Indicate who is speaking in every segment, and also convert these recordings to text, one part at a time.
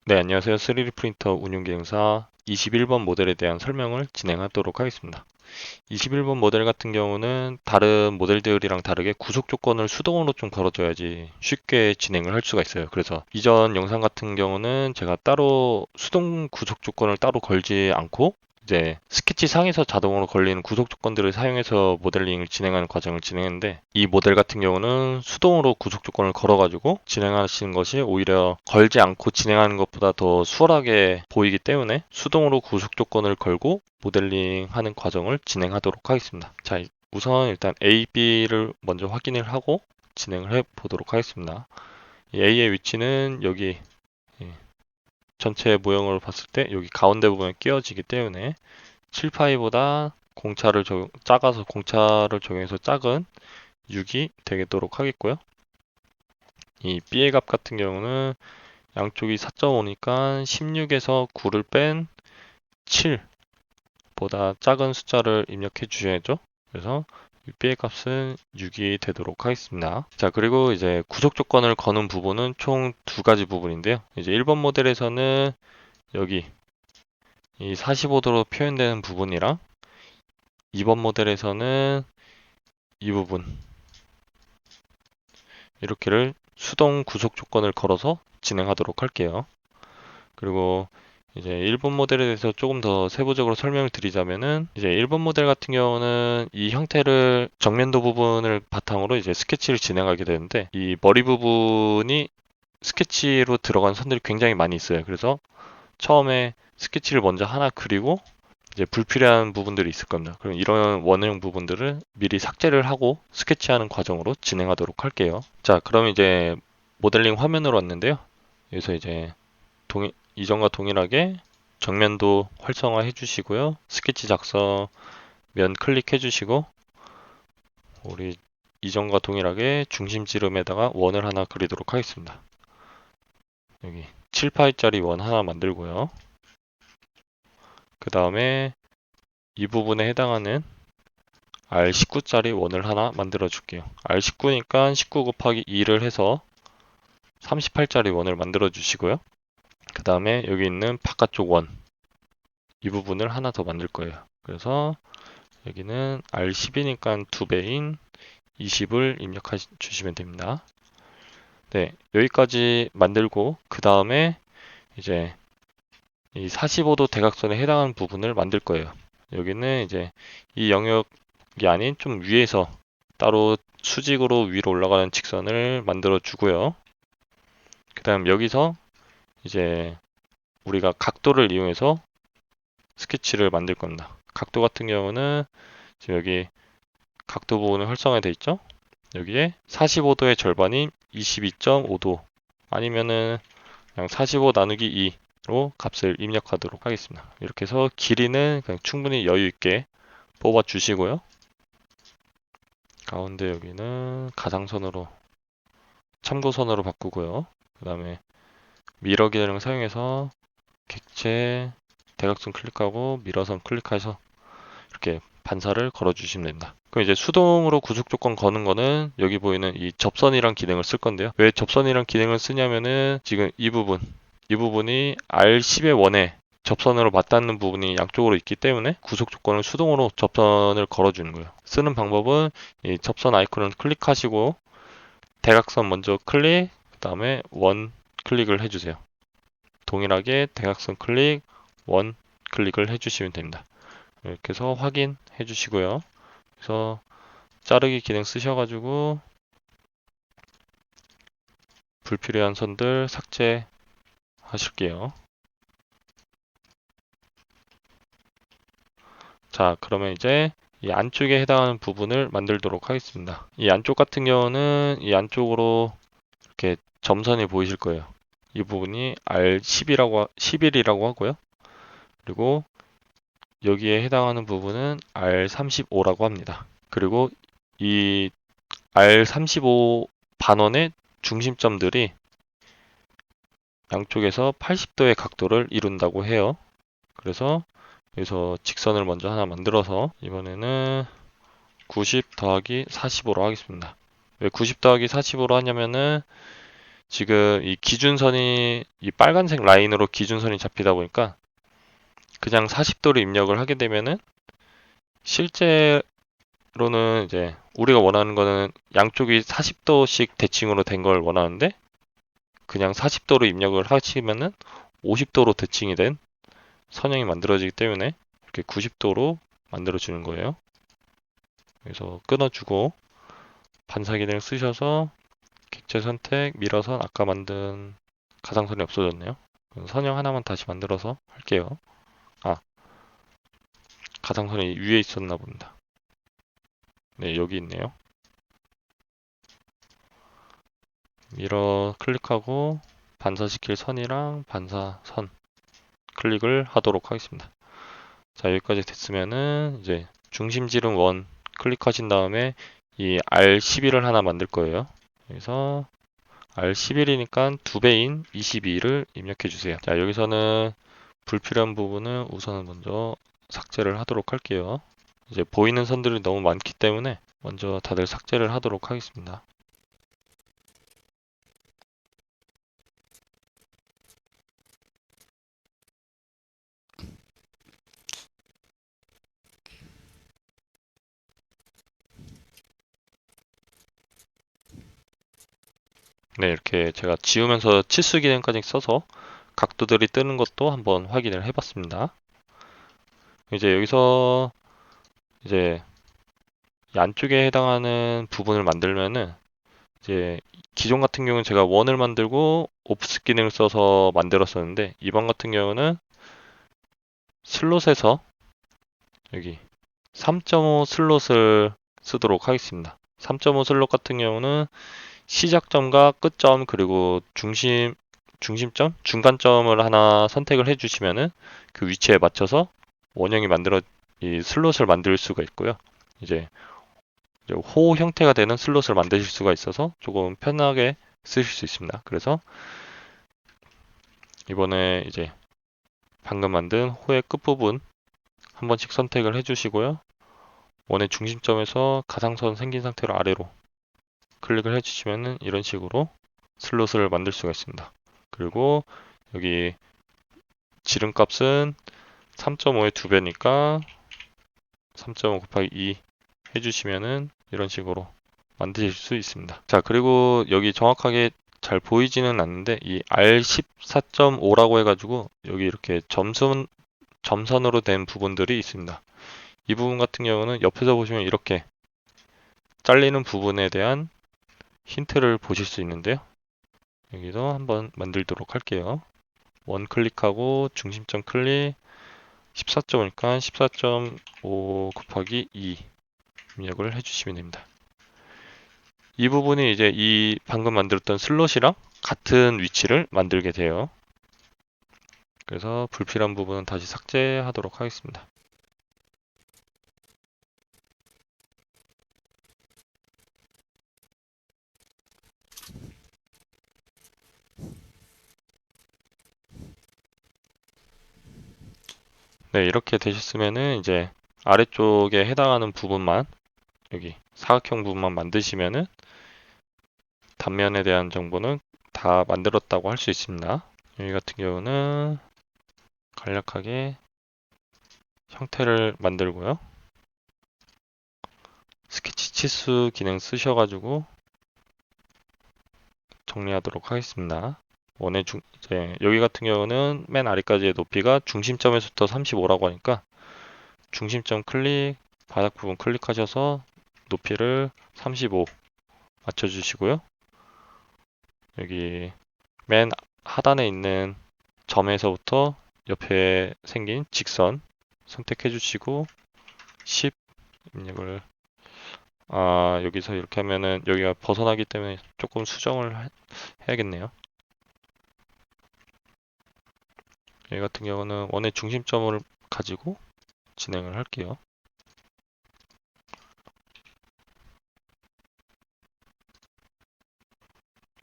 Speaker 1: 네, 안녕하세요. 3D 프린터 운용 기능사 21번 모델에 대한 설명을 진행하도록 하겠습니다. 21번 모델 같은 경우는 다른 모델들이랑 다르게 구속 조건을 수동으로 좀 걸어줘야지 쉽게 진행을 할 수가 있어요. 그래서 이전 영상 같은 경우는 제가 따로 수동 구속 조건을 따로 걸지 않고 이제 스케치 상에서 자동으로 걸리는 구속 조건들을 사용해서 모델링을 진행하는 과정을 진행했는데, 이 모델 같은 경우는 수동으로 구속 조건을 걸어가지고 진행하시는 것이 오히려 걸지 않고 진행하는 것보다 더 수월하게 보이기 때문에 수동으로 구속 조건을 걸고 모델링 하는 과정을 진행하도록 하겠습니다. 자, 우선 일단 A, B를 먼저 확인을 하고 진행을 해 보도록 하겠습니다. 이 A의 위치는 여기, 예, 전체 모형을 봤을 때 여기 가운데 부분에 끼워지기 때문에 7파이보다 작아서 공차를 적용해서 작은 6이 되도록 하겠고요. 이 B의 값 같은 경우는 양쪽이 4.5니까 16에서 9를 뺀 7보다 작은 숫자를 입력해 주셔야죠. 그래서 B의 값은 6이 되도록 하겠습니다. 자, 그리고 이제 구속 조건을 거는 부분은 총 두 가지 부분인데요. 이제 1번 모델에서는 여기 이 45도로 표현되는 부분이랑 2번 모델에서는 이 부분, 이렇게를 수동 구속 조건을 걸어서 진행하도록 할게요. 그리고 이제 1번 모델에 대해서 조금 더 세부적으로 설명을 드리자면은, 이제 1번 모델 같은 경우는 이 형태를 정면도 부분을 바탕으로 이제 스케치를 진행하게 되는데, 이 머리 부분이 스케치로 들어간 선들이 굉장히 많이 있어요. 그래서 처음에 스케치를 먼저 하나 그리고 이제 불필요한 부분들이 있을 겁니다. 그럼 이런 원형 부분들을 미리 삭제를 하고 스케치하는 과정으로 진행하도록 할게요. 자, 그럼 이제 모델링 화면으로 왔는데요. 여기서 이제 이전과 동일하게 정면도 활성화해 주시고요. 스케치 작성 면 클릭해 주시고, 우리 이전과 동일하게 중심 지름에다가 원을 하나 그리도록 하겠습니다. 여기 7파이짜리 원 하나 만들고요. 그 다음에 이 부분에 해당하는 R19짜리 원을 하나 만들어 줄게요. R19니까 19 곱하기 2를 해서 38짜리 원을 만들어 주시고요. 그 다음에 여기 있는 바깥쪽 원, 이 부분을 하나 더 만들 거예요. 그래서 여기는 R10이니까 2배인 20을 입력해 주시면 됩니다. 네, 여기까지 만들고 그 다음에 이제 이 45도 대각선에 해당하는 부분을 만들 거예요. 여기는 이제 이 영역이 아닌 좀 위에서 따로 수직으로 위로 올라가는 직선을 만들어 주고요. 그 다음 여기서 이제 우리가 각도를 이용해서 스케치를 만들 겁니다. 각도 같은 경우는 지금 여기 각도 부분은 활성화 되어 있죠? 여기에 45도의 절반인 22.5도 아니면은 그냥 45 나누기 2로 값을 입력하도록 하겠습니다. 이렇게 해서 길이는 그냥 충분히 여유 있게 뽑아 주시고요. 가운데 여기는 가상선으로, 참고선으로 바꾸고요. 그 다음에 미러 기능을 사용해서 객체 대각선 클릭하고 미러선 클릭해서 이렇게 반사를 걸어 주시면 됩니다. 그럼 이제 수동으로 구속 조건 거는 거는 여기 보이는 이 접선이란 기능을 쓸 건데요. 왜 접선이란 기능을 쓰냐면은 지금 이 부분이 R10의 원에 접선으로 맞닿는 부분이 양쪽으로 있기 때문에 구속 조건을 수동으로 접선을 걸어주는 거예요. 쓰는 방법은 이 접선 아이콘을 클릭하시고 대각선 먼저 클릭, 그 다음에 원 클릭을 해주세요. 동일하게 대각선 클릭, 원 클릭을 해주시면 됩니다. 이렇게 해서 확인해 주시고요. 그래서 자르기 기능 쓰셔가지고 불필요한 선들 삭제하실게요. 자, 그러면 이제 이 안쪽에 해당하는 부분을 만들도록 하겠습니다. 이 안쪽 같은 경우는 이 안쪽으로 이렇게 점선이 보이실 거예요. 이 부분이 R11이라고 하고요. 그리고 여기에 해당하는 부분은 R35라고 합니다. 그리고 이 R35 반원의 중심점들이 양쪽에서 80도의 각도를 이룬다고 해요. 그래서 여기서 직선을 먼저 하나 만들어서 이번에는 90 더하기 45로 하겠습니다. 왜 90 더하기 45로 하냐면은 지금 이 기준선이 이 빨간색 라인으로 기준선이 잡히다 보니까 그냥 40도를 입력을 하게 되면은 실제로는 이제 우리가 원하는 거는 양쪽이 40도씩 대칭으로 된 걸 원하는데 그냥 40도로 입력을 하시면은 50도로 대칭이 된 선형이 만들어지기 때문에 이렇게 90도로 만들어주는 거예요. 그래서 끊어주고 반사 기능을 쓰셔서 객체 선택, 미러선 아까 만든 가상선이 없어졌네요. 선형 하나만 다시 만들어서 할게요. 아, 가상선이 위에 있었나 본다. 네, 여기 있네요. 미러 클릭하고 반사시킬 선이랑 반사선 클릭을 하도록 하겠습니다. 자, 여기까지 됐으면은 이제 중심지름 원 클릭하신 다음에 이 R11을 하나 만들 거예요. 그래서 R11이니까 2배인 22를 입력해 주세요. 자, 여기서는 불필요한 부분은 우선 먼저 삭제를 하도록 할게요. 이제 보이는 선들이 너무 많기 때문에 먼저 다들 삭제를 하도록 하겠습니다. 네, 이렇게 제가 지우면서 치수 기능까지 써서 각도들이 뜨는 것도 한번 확인을 해봤습니다. 이제 여기서 이제 이 안쪽에 해당하는 부분을 만들면은 이제 기존 같은 경우는 제가 원을 만들고 옵스 기능을 써서 만들었었는데 이번 같은 경우는 슬롯에서 여기 3.5 슬롯을 쓰도록 하겠습니다. 3.5 슬롯 같은 경우는 시작점과 끝점 그리고 중심점, 중간점을 하나 선택을 해주시면은 그 위치에 맞춰서 원형이 이 슬롯을 만들 수가 있고요. 이제 호 형태가 되는 슬롯을 만드실 수가 있어서 조금 편하게 쓰실 수 있습니다. 그래서 이번에 이제 방금 만든 호의 끝부분 한 번씩 선택을 해주시고요. 원의 중심점에서 가상선 생긴 상태로 아래로 클릭을 해주시면은 이런 식으로 슬롯을 만들 수가 있습니다. 그리고 여기 지름값은 3.5의 2배니까 3.5 곱하기 2 해주시면은 이런 식으로 만드실 수 있습니다. 자, 그리고 여기 정확하게 잘 보이지는 않는데 이 R14.5라고 해가지고 여기 이렇게 점선으로 된 부분들이 있습니다. 이 부분 같은 경우는 옆에서 보시면 이렇게 잘리는 부분에 대한 힌트를 보실 수 있는데요. 여기서 한번 만들도록 할게요. 원 클릭하고 중심점 클릭 14.5니까 14.5 곱하기 2 입력을 해주시면 됩니다. 이 부분이 이제 이 방금 만들었던 슬롯이랑 같은 위치를 만들게 돼요. 그래서 불필요한 부분은 다시 삭제하도록 하겠습니다. 네, 이렇게 되셨으면은 이제 아래쪽에 해당하는 부분만 여기 사각형 부분만 만드시면은 단면에 대한 정보는 다 만들었다고 할 수 있습니다. 여기 같은 경우는 간략하게 형태를 만들고요. 스케치 치수 기능 쓰셔가지고 정리하도록 하겠습니다. 이제 여기 같은 경우는 맨 아래까지의 높이가 중심점에서부터 35라고 하니까 중심점 클릭, 바닥 부분 클릭하셔서 높이를 35 맞춰주시고요. 여기 맨 하단에 있는 점에서부터 옆에 생긴 직선 선택해 주시고 10 입력을 여기서 이렇게 하면은 여기가 벗어나기 때문에 조금 수정을 해야겠네요. 여기 같은 경우는 원의 중심점을 가지고 진행을 할게요.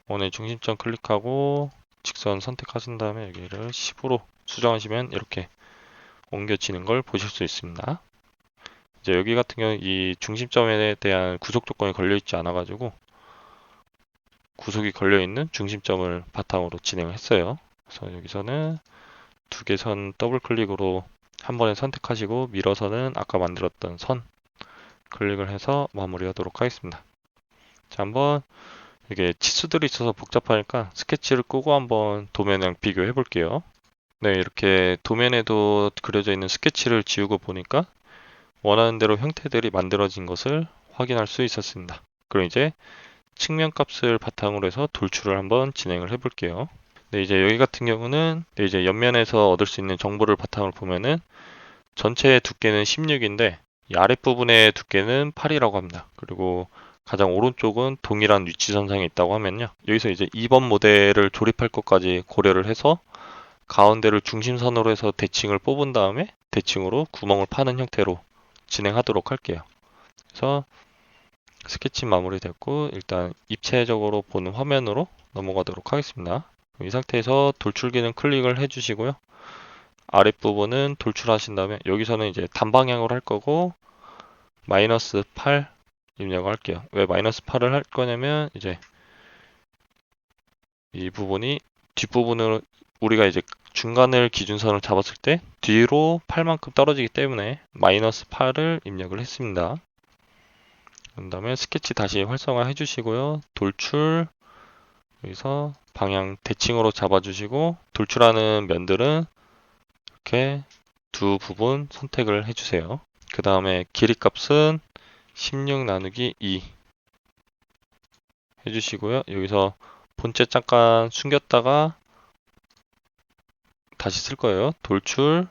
Speaker 1: 원의 중심점 클릭하고 직선 선택하신 다음에 여기를 10으로 수정하시면 이렇게 옮겨지는 걸 보실 수 있습니다. 이제 여기 같은 경우 이 중심점에 대한 구속 조건이 걸려 있지 않아 가지고 구속이 걸려있는 중심점을 바탕으로 진행을 했어요. 그래서 여기서는 두 개 선 더블 클릭으로 한 번에 선택하시고 밀어서는 아까 만들었던 선 클릭을 해서 마무리하도록 하겠습니다. 자, 한번 이게 치수들이 있어서 복잡하니까 스케치를 끄고 한번 도면이랑 비교해 볼게요. 네, 이렇게 도면에도 그려져 있는 스케치를 지우고 보니까 원하는 대로 형태들이 만들어진 것을 확인할 수 있었습니다. 그럼 이제 측면 값을 바탕으로 해서 돌출을 한번 진행을 해 볼게요. 네, 이제 여기 같은 경우는 이제 옆면에서 얻을 수 있는 정보를 바탕으로 보면은 전체의 두께는 16인데 이 아랫부분의 두께는 8이라고 합니다. 그리고 가장 오른쪽은 동일한 위치선상에 있다고 하면요. 여기서 이제 2번 모델을 조립할 것까지 고려를 해서 가운데를 중심선으로 해서 대칭을 뽑은 다음에 대칭으로 구멍을 파는 형태로 진행하도록 할게요. 그래서 스케치 마무리됐고 일단 입체적으로 보는 화면으로 넘어가도록 하겠습니다. 이 상태에서 돌출 기능 클릭을 해주시고요. 아랫부분은 돌출하신 다음에 여기서는 이제 단방향으로 할 거고 마이너스 8 입력을 할게요. 왜 마이너스 8을 할 거냐면 이제 이 부분이 뒷부분으로 우리가 이제 중간을 기준선을 잡았을 때 뒤로 8만큼 떨어지기 때문에 마이너스 8을 입력을 했습니다. 그 다음에 스케치 다시 활성화 해주시고요. 돌출 여기서 방향 대칭으로 잡아주시고 돌출하는 면들은 이렇게 두 부분 선택을 해주세요. 그 다음에 길이 값은 16 나누기 2 해주시고요. 여기서 본체 잠깐 숨겼다가 다시 쓸 거예요. 돌출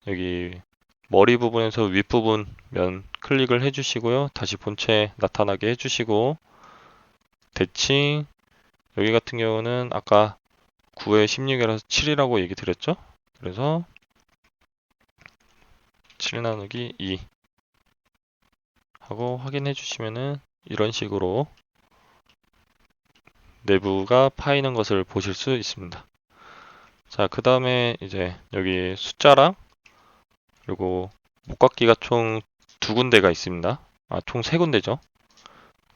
Speaker 1: 여기 머리 부분에서 윗부분 면 클릭을 해주시고요. 다시 본체 나타나게 해주시고 대칭 여기 같은 경우는 아까 9에 16이라서 7이라고 얘기 드렸죠. 그래서 7 나누기 2 하고 확인해 주시면은 이런 식으로 내부가 파이는 것을 보실 수 있습니다. 자, 그 다음에 이제 여기 숫자랑 그리고 목깎이가 총 두 군데가 있습니다. 총 세 군데죠.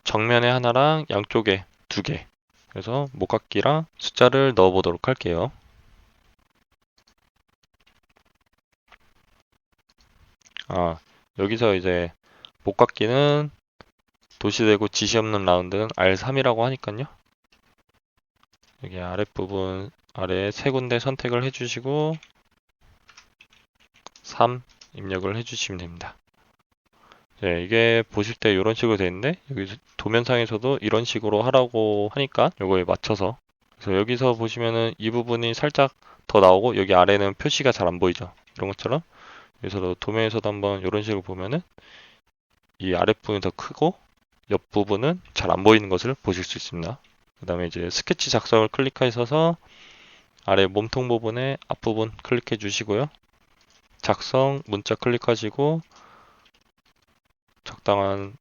Speaker 1: 정면에 하나랑 양쪽에 두 개. 그래서 목깎이랑 숫자를 넣어 보도록 할게요. 여기서 이제 목깎이는 도시되고 지시 없는 라운드는 R3이라고 하니까요. 여기 아랫부분 아래에 세 군데 선택을 해주시고 3 입력을 해주시면 됩니다. 네, 이게 보실 때 이런 식으로 되어 있는데 여기 도면상에서도 이런 식으로 하라고 하니까 이거에 맞춰서 그래서 여기서 보시면은 이 부분이 살짝 더 나오고 여기 아래는 표시가 잘 안 보이죠. 이런 것처럼 여기서도 도면에서도 한번 이런 식으로 보면은 이 아랫부분이 더 크고 옆부분은 잘 안 보이는 것을 보실 수 있습니다. 그 다음에 이제 스케치 작성을 클릭하셔서 아래 몸통 부분에 앞부분 클릭해 주시고요. 작성 문자 클릭하시고 적당한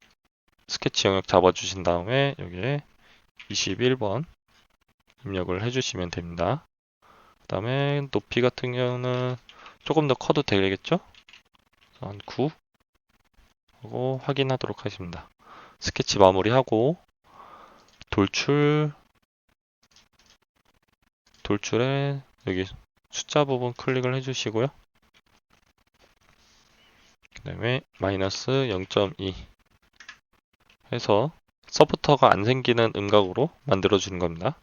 Speaker 1: 스케치 영역 잡아주신 다음에 여기에 21번 입력을 해주시면 됩니다. 그 다음에 높이 같은 경우는 조금 더 커도 되겠죠? 한 9 하고 확인하도록 하겠습니다. 스케치 마무리하고 돌출에 여기 숫자 부분 클릭을 해주시고요. 그 다음에 마이너스 0.2 해서 서부터가 안 생기는 음각으로 만들어 주는 겁니다.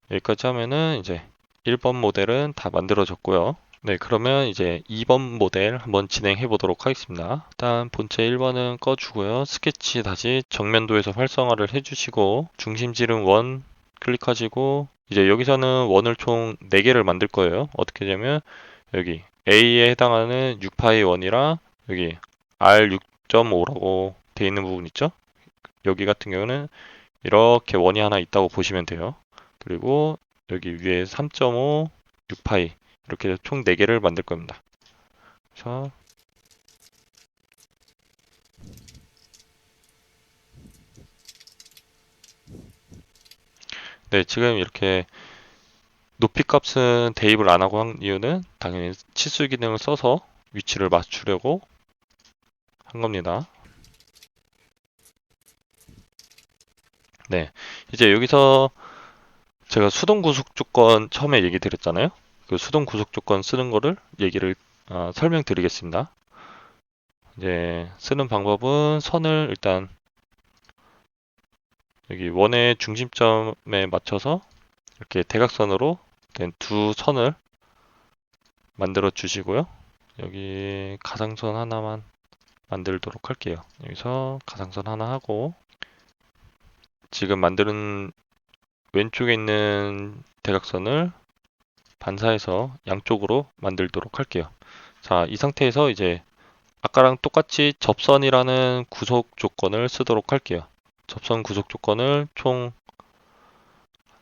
Speaker 1: 여기까지 하면은 이제 1번 모델은 다 만들어졌고요. 네, 그러면 이제 2번 모델 한번 진행해 보도록 하겠습니다. 일단 본체 1번은 꺼주고요. 스케치 다시 정면도에서 활성화를 해주시고 중심지름 1 클릭하시고 이제 여기서는 원을 총 4개를 만들 거예요. 어떻게 되냐면 여기 A에 해당하는 6파이 원이랑 여기 R6.5라고 되어 있는 부분 있죠? 여기 같은 경우는 이렇게 원이 하나 있다고 보시면 돼요. 그리고 여기 위에 3.5, 6파이 이렇게 총 4개를 만들 겁니다. 그래서 네, 지금 이렇게 높이 값은 대입을 안 하고 한 이유는 당연히 치수 기능을 써서 위치를 맞추려고 한 겁니다. 네, 이제 여기서 제가 수동 구속 조건 처음에 얘기 드렸잖아요. 그 수동 구속 조건 쓰는 거를 설명드리겠습니다. 이제 쓰는 방법은 선을 일단 여기 원의 중심점에 맞춰서 이렇게 대각선으로 된 두 선을 만들어 주시고요. 여기 가상선 하나만 만들도록 할게요. 여기서 가상선 하나 하고 지금 만드는 왼쪽에 있는 대각선을 반사해서 양쪽으로 만들도록 할게요. 자, 이 상태에서 이제 아까랑 똑같이 접선이라는 구속 조건을 쓰도록 할게요. 접선 구속 조건을 총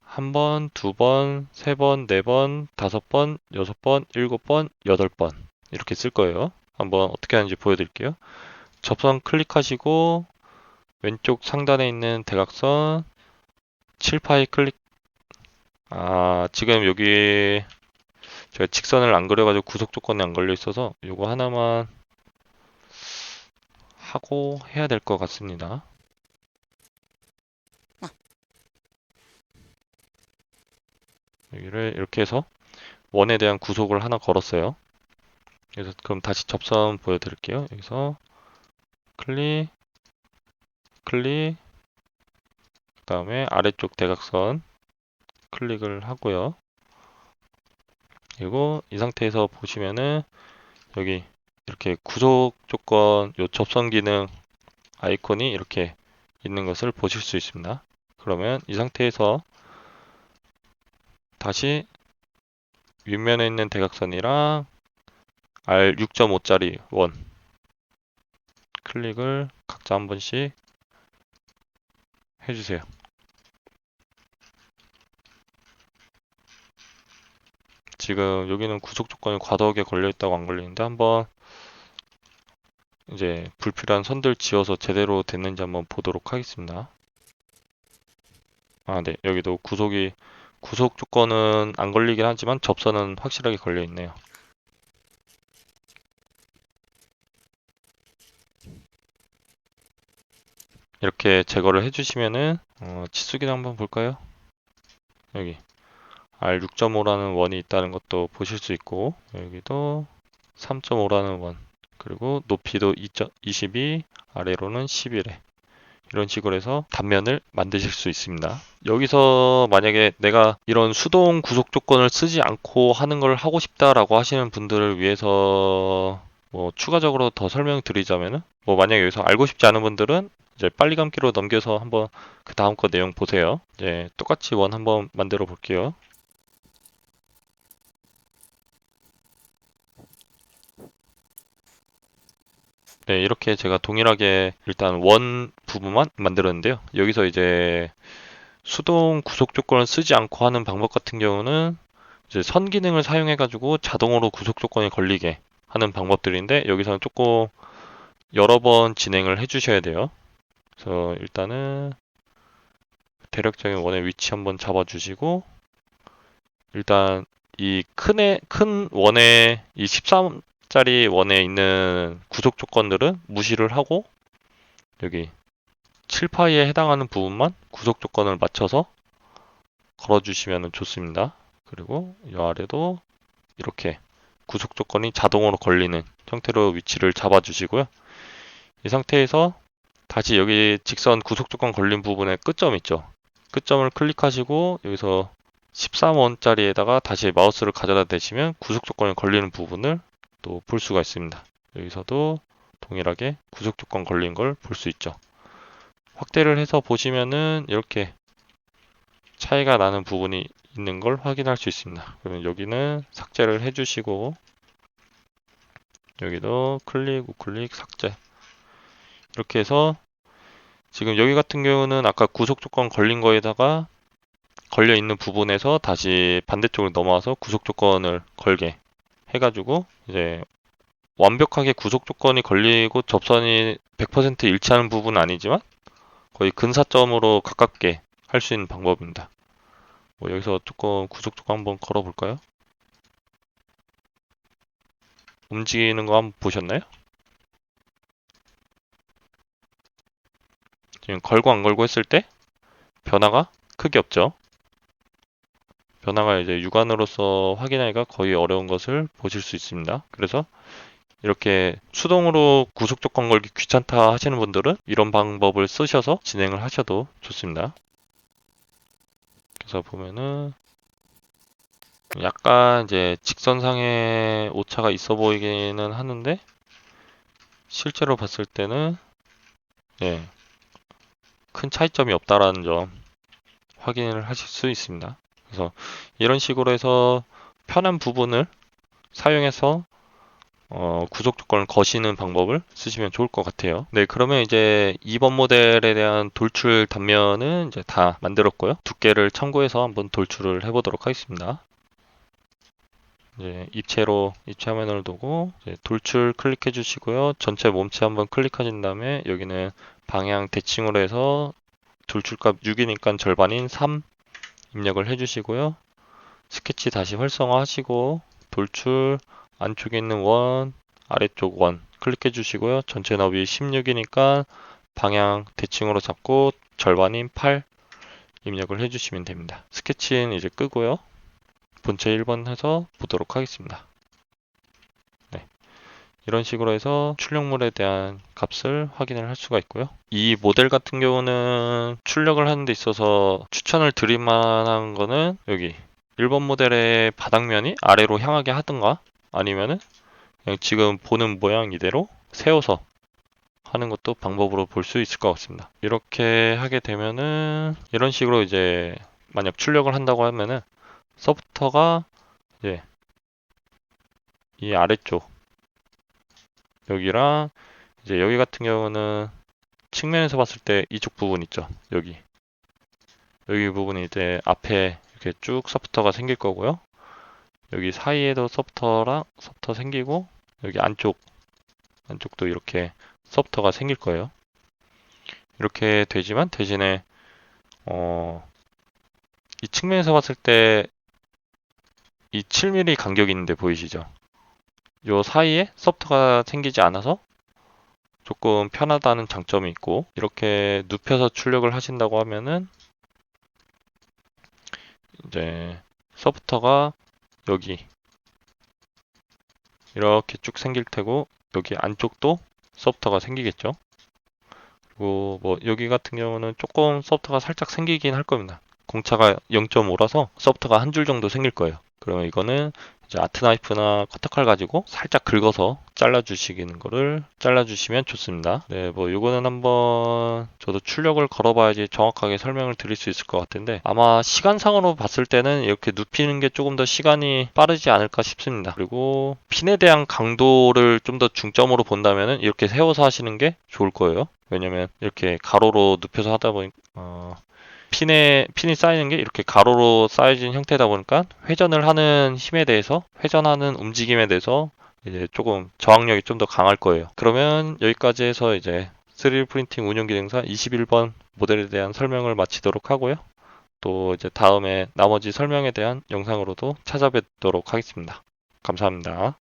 Speaker 1: 한 번, 두 번, 세 번, 네 번, 다섯 번, 여섯 번, 일곱 번, 여덟 번 이렇게 쓸 거예요. 한번 어떻게 하는지 보여드릴게요. 접선 클릭하시고 왼쪽 상단에 있는 대각선 7파이 클릭. 지금 여기 제가 직선을 안 그려가지고 구속 조건이 안 걸려 있어서 이거 하나만 하고 해야 될 것 같습니다. 여기를 이렇게 해서 원에 대한 구속을 하나 걸었어요. 그래서 그럼 다시 접선 보여드릴게요. 여기서 클릭, 클릭, 그 다음에 아래쪽 대각선 클릭을 하고요. 그리고 이 상태에서 보시면은 여기 이렇게 구속 조건 요 접선 기능 아이콘이 이렇게 있는 것을 보실 수 있습니다. 그러면 이 상태에서 다시 윗면에 있는 대각선이랑 R 6.5짜리 원 클릭을 각자 한 번씩 해주세요. 지금 여기는 구속 조건이 과도하게 걸려있다고 안 걸리는데 한번 이제 불필요한 선들 지워서 제대로 됐는지 한번 보도록 하겠습니다. 네. 여기도 구속 조건은 안 걸리긴 하지만 접선은 확실하게 걸려 있네요. 이렇게 제거를 해주시면은 치수기능 한번 볼까요? 여기 R 6.5라는 원이 있다는 것도 보실 수 있고 여기도 3.5라는 원 그리고 높이도 22 아래로는 11에 이런 식으로 해서 단면을 만드실 수 있습니다. 여기서 만약에 내가 이런 수동 구속 조건을 쓰지 않고 하는 걸 하고 싶다라고 하시는 분들을 위해서 뭐 추가적으로 더 설명드리자면은 뭐 만약에 여기서 알고 싶지 않은 분들은 이제 빨리 감기로 넘겨서 한번 그 다음 거 내용 보세요. 이제 똑같이 원 한번 만들어 볼게요. 네, 이렇게 제가 동일하게 일단 원 부분만 만들었는데요. 여기서 이제 수동 구속 조건을 쓰지 않고 하는 방법 같은 경우는 이제 선 기능을 사용해 가지고 자동으로 구속 조건이 걸리게 하는 방법들인데 여기서는 조금 여러 번 진행을 해 주셔야 돼요. 그래서 일단은 대략적인 원의 위치 한번 잡아 주시고 일단 이 큰 원에 이 13짜리 원에 있는 구속 조건들은 무시를 하고 여기 7파이에 해당하는 부분만 구속 조건을 맞춰서 걸어주시면 좋습니다. 그리고 이 아래도 이렇게 구속 조건이 자동으로 걸리는 형태로 위치를 잡아주시고요. 이 상태에서 다시 여기 직선 구속 조건 걸린 부분에 끝점 있죠. 끝점을 클릭하시고 여기서 13원짜리에다가 다시 마우스를 가져다 대시면 구속 조건이 걸리는 부분을 또 볼 수가 있습니다. 여기서도 동일하게 구속 조건 걸린 걸 볼 수 있죠. 확대를 해서 보시면은 이렇게 차이가 나는 부분이 있는 걸 확인할 수 있습니다. 그러면 여기는 삭제를 해주시고 여기도 클릭, 우클릭, 삭제 이렇게 해서 지금 여기 같은 경우는 아까 구속 조건 걸린 거에다가 걸려 있는 부분에서 다시 반대쪽으로 넘어와서 구속 조건을 걸게 해가지고 이제 완벽하게 구속 조건이 걸리고 접선이 100% 일치하는 부분은 아니지만 거의 근사점으로 가깝게 할 수 있는 방법입니다. 뭐 여기서 조금 구속 조건 한번 걸어볼까요? 움직이는 거 한번 보셨나요? 지금 걸고 안 걸고 했을 때 변화가 크게 없죠. 변화가 이제 육안으로서 확인하기가 거의 어려운 것을 보실 수 있습니다. 그래서 이렇게 수동으로 구속 조건 걸기 귀찮다 하시는 분들은 이런 방법을 쓰셔서 진행을 하셔도 좋습니다. 그래서 보면은 약간 이제 직선상의 오차가 있어 보이기는 하는데 실제로 봤을 때는 예, 큰 차이점이 없다라는 점 확인을 하실 수 있습니다. 그래서 이런 식으로 해서 편한 부분을 사용해서 구속 조건을 거시는 방법을 쓰시면 좋을 것 같아요. 네, 그러면 이제 2번 모델에 대한 돌출 단면은 이제 다 만들었고요. 두께를 참고해서 한번 돌출을 해보도록 하겠습니다. 이제 입체 화면을 두고 이제 돌출 클릭해 주시고요. 전체 몸체 한번 클릭하신 다음에 여기는 방향 대칭으로 해서 돌출값 6이니까 절반인 3 입력을 해 주시고요. 스케치 다시 활성화하시고 돌출 안쪽에 있는 원, 아래쪽 원 클릭해 주시고요. 전체 너비 16이니까 방향 대칭으로 잡고 절반인 8 입력을 해 주시면 됩니다. 스케치는 이제 끄고요. 본체 1번 해서 보도록 하겠습니다. 네. 이런 식으로 해서 출력물에 대한 값을 확인을 할 수가 있고요. 이 모델 같은 경우는 출력을 하는 데 있어서 추천을 드릴 만한 거는 여기 1번 모델의 바닥면이 아래로 향하게 하든가 아니면은 그냥 지금 보는 모양 이대로 세워서 하는 것도 방법으로 볼 수 있을 것 같습니다. 이렇게 하게 되면은 이런 식으로 이제 만약 출력을 한다고 하면은 서부터가 이제 이 아래쪽 여기랑 이제 여기 같은 경우는 측면에서 봤을 때 이쪽 부분 있죠. 여기 부분이 이제 앞에 이렇게 쭉 서부터가 생길 거고요. 여기 사이에도 서부터 생기고 여기 안쪽도 이렇게 서부터가 생길 거예요. 이렇게 되지만 대신에 이 측면에서 봤을 때 이 7mm 간격이 있는데 보이시죠? 요 사이에 서부터가 생기지 않아서 조금 편하다는 장점이 있고 이렇게 눕혀서 출력을 하신다고 하면은 이제 서부터가 여기 이렇게 쭉 생길 테고 여기 안쪽도 서부터가 생기겠죠. 그리고 뭐 여기 같은 경우는 조금 서부터가 살짝 생기긴 할 겁니다. 공차가 0.5라서 서부터가 한 줄 정도 생길 거예요. 그러면 이거는 이제 아트 나이프나 커터칼 가지고 살짝 긁어서 잘라주시는 거를 잘라주시면 좋습니다. 네, 뭐 이거는 한번 저도 출력을 걸어봐야지 정확하게 설명을 드릴 수 있을 것 같은데 아마 시간상으로 봤을 때는 이렇게 눕히는 게 조금 더 시간이 빠르지 않을까 싶습니다. 그리고 핀에 대한 강도를 좀 더 중점으로 본다면은 이렇게 세워서 하시는 게 좋을 거예요. 왜냐면 이렇게 가로로 눕혀서 하다 보니 핀이 쌓이는 게 이렇게 가로로 쌓여진 형태다 보니까 회전을 하는 힘에 대해서 회전하는 움직임에 대해서 이제 조금 저항력이 좀 더 강할 거예요. 그러면 여기까지 해서 이제 3D 프린팅 운용 기능사 21번 모델에 대한 설명을 마치도록 하고요. 또 이제 다음에 나머지 설명에 대한 영상으로도 찾아뵙도록 하겠습니다. 감사합니다.